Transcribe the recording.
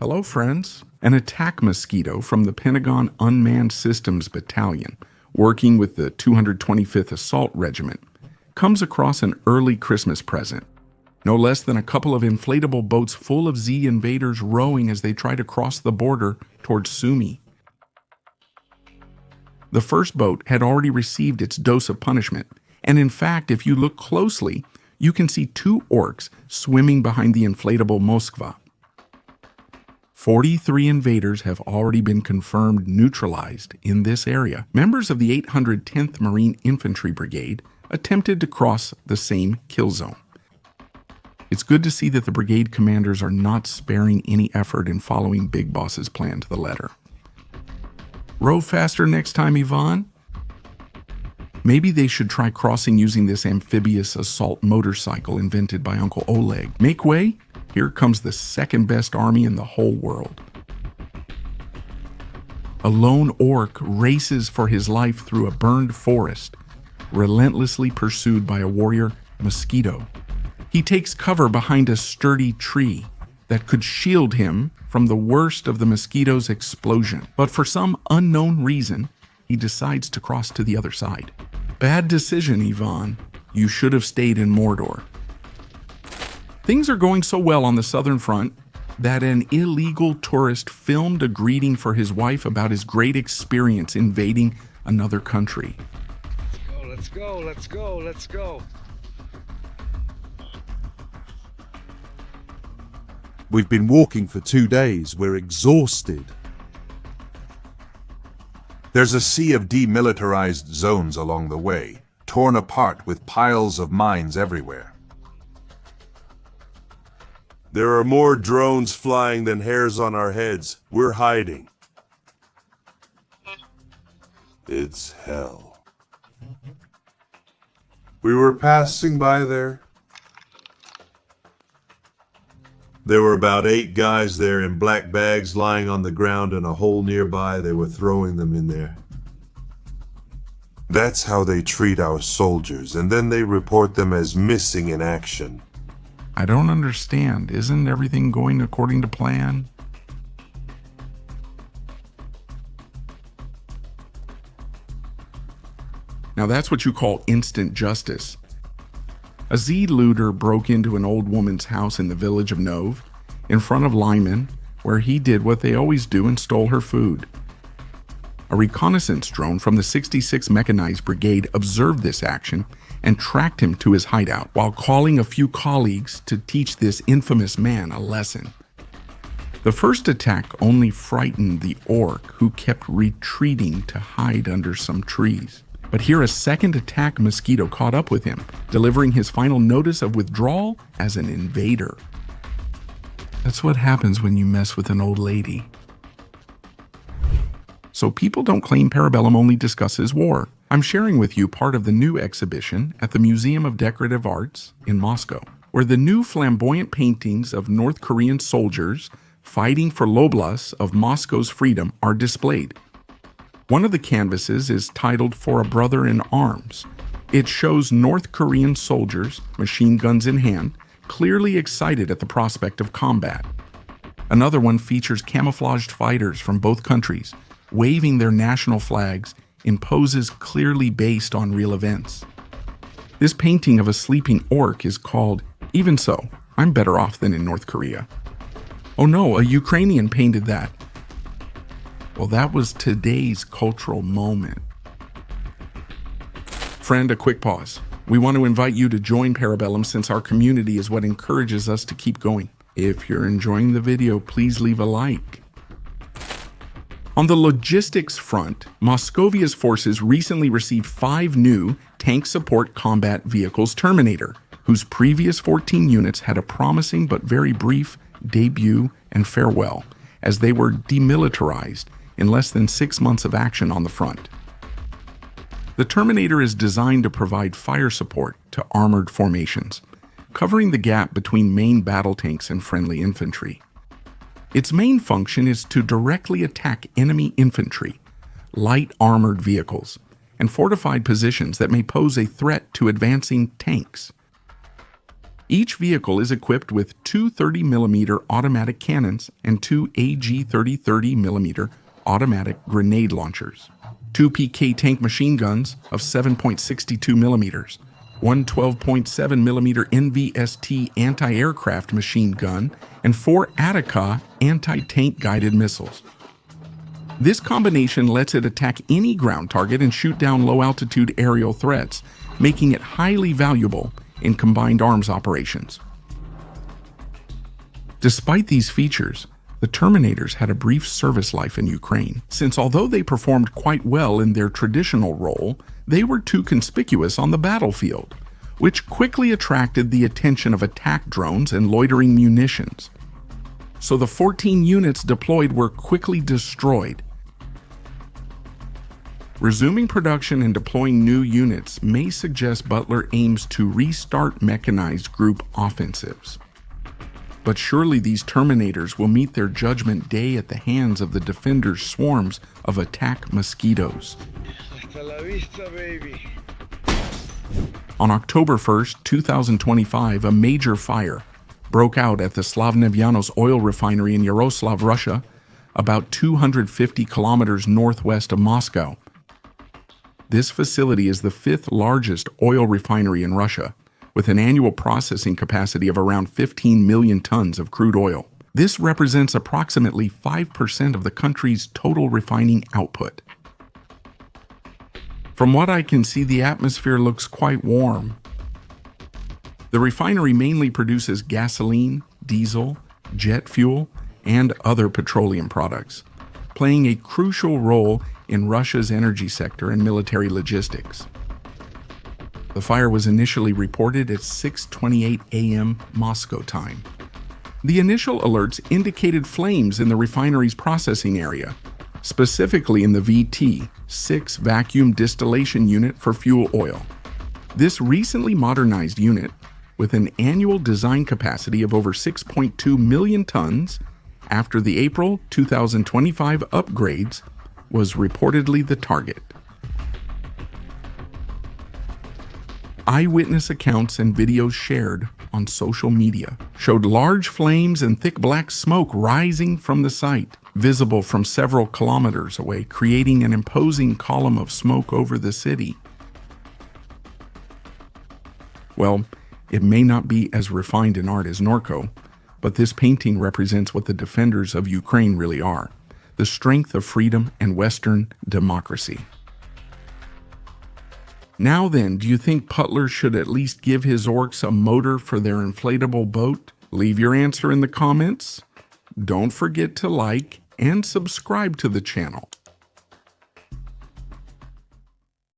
Hello, friends. An attack mosquito from the Pentagon Unmanned Systems Battalion, working with the 225th Assault Regiment, comes across an early Christmas present. No less than a couple of inflatable boats full of Z invaders rowing as they try to cross the border towards Sumy. The first boat had already received its dose of punishment, and in fact, if you look closely, you can see two orcs swimming behind the inflatable Moskva. 43 invaders have already been confirmed neutralized in this area. Members of the 810th Marine Infantry Brigade attempted to cross the same kill zone. It's good to see that the brigade commanders are not sparing any effort in following Big Boss's plan to the letter. Row faster next time, Yvonne? Maybe they should try crossing using this amphibious assault motorcycle invented by Uncle Oleg. Make way! Here comes the second best army in the whole world. A lone orc races for his life through a burned forest, relentlessly pursued by a warrior mosquito. He takes cover behind a sturdy tree that could shield him from the worst of the mosquito's explosion. But for some unknown reason, he decides to cross to the other side. Bad decision, Yvonne. You should have stayed in Mordor. Things are going so well on the southern front that an illegal tourist filmed a greeting for his wife about his great experience invading another country. Let's go, let's go, let's go. We've been walking for 2 days. We're exhausted. There's a sea of demilitarized zones along the way, torn apart with piles of mines everywhere. There are more drones flying than hairs on our heads. We're hiding. It's hell. We were passing by there. There were about 8 guys there in black bags lying on the ground in a hole nearby. They were throwing them in there. That's how they treat our soldiers, and then they report them as missing in action. I don't understand. Isn't everything going according to plan? Now that's what you call instant justice. A Z looter broke into an old woman's house in the village of Nov, in front of Lyman, where he did what they always do and stole her food. A reconnaissance drone from the 66th Mechanized Brigade observed this action and tracked him to his hideout while calling a few colleagues to teach this infamous man a lesson. The first attack only frightened the orc, who kept retreating to hide under some trees. But here a second attack mosquito caught up with him, delivering his final notice of withdrawal as an invader. That's what happens when you mess with an old lady. So people don't claim Parabellum only discusses war. I'm sharing with you part of the new exhibition at the Museum of Decorative Arts in Moscow, where the new flamboyant paintings of North Korean soldiers fighting for l'oblast of Moscow's freedom are displayed. One of the canvases is titled For a Brother in Arms. It shows North Korean soldiers, machine guns in hand, clearly excited at the prospect of combat. Another one features camouflaged fighters from both countries, waving their national flags in poses clearly based on real events. This painting of a sleeping orc is called Even So, I'm Better Off Than in North Korea. Oh no, a Ukrainian painted that. Well, that was today's cultural moment. Friend, a quick pause. We want to invite you to join Parabellum since our community is what encourages us to keep going. If you're enjoying the video, please leave a like. On the logistics front, Moscovia's forces recently received 5 new tank support combat vehicles Terminator, whose previous 14 units had a promising but very brief debut and farewell, as they were demilitarized in less than 6 months of action on the front. The Terminator is designed to provide fire support to armored formations, covering the gap between main battle tanks and friendly infantry. Its main function is to directly attack enemy infantry, light armored vehicles, and fortified positions that may pose a threat to advancing tanks. Each vehicle is equipped with two 30mm automatic cannons and two AG-30 30mm automatic grenade launchers, two PK tank machine guns of 7.62mm, one 12.7mm NVST anti-aircraft machine gun, and four Attica anti-tank guided missiles. This combination lets it attack any ground target and shoot down low-altitude aerial threats, making it highly valuable in combined arms operations. Despite these features, the Terminators had a brief service life in Ukraine, since although they performed quite well in their traditional role, they were too conspicuous on the battlefield, which quickly attracted the attention of attack drones and loitering munitions. So the 14 units deployed were quickly destroyed. Resuming production and deploying new units may suggest Butler aims to restart mechanized group offensives. But surely these Terminators will meet their judgment day at the hands of the Defenders' swarms of attack mosquitoes. Hasta la vista, baby. On October 1st, 2025, a major fire broke out at the Slavnev-Yanos oil refinery in Yaroslav, Russia, about 250 kilometers northwest of Moscow. This facility is the fifth largest oil refinery in Russia, with an annual processing capacity of around 15 million tons of crude oil. This represents approximately 5% of the country's total refining output. From what I can see, the atmosphere looks quite warm. The refinery mainly produces gasoline, diesel, jet fuel, and other petroleum products, playing a crucial role in Russia's energy sector and military logistics. The fire was initially reported at 6:28 a.m. Moscow time. The initial alerts indicated flames in the refinery's processing area, specifically in the VT-6 vacuum distillation unit for fuel oil. This recently modernized unit, with an annual design capacity of over 6.2 million tons, after the April 2025 upgrades, was reportedly the target. Eyewitness accounts and videos shared on social media showed large flames and thick black smoke rising from the site, visible from several kilometers away, creating an imposing column of smoke over the city. Well, it may not be as refined in art as Norco, but this painting represents what the defenders of Ukraine really are: the strength of freedom and Western democracy. Now then, do you think Butler should at least give his orcs a motor for their inflatable boat? Leave your answer in the comments. Don't forget to like and subscribe to the channel.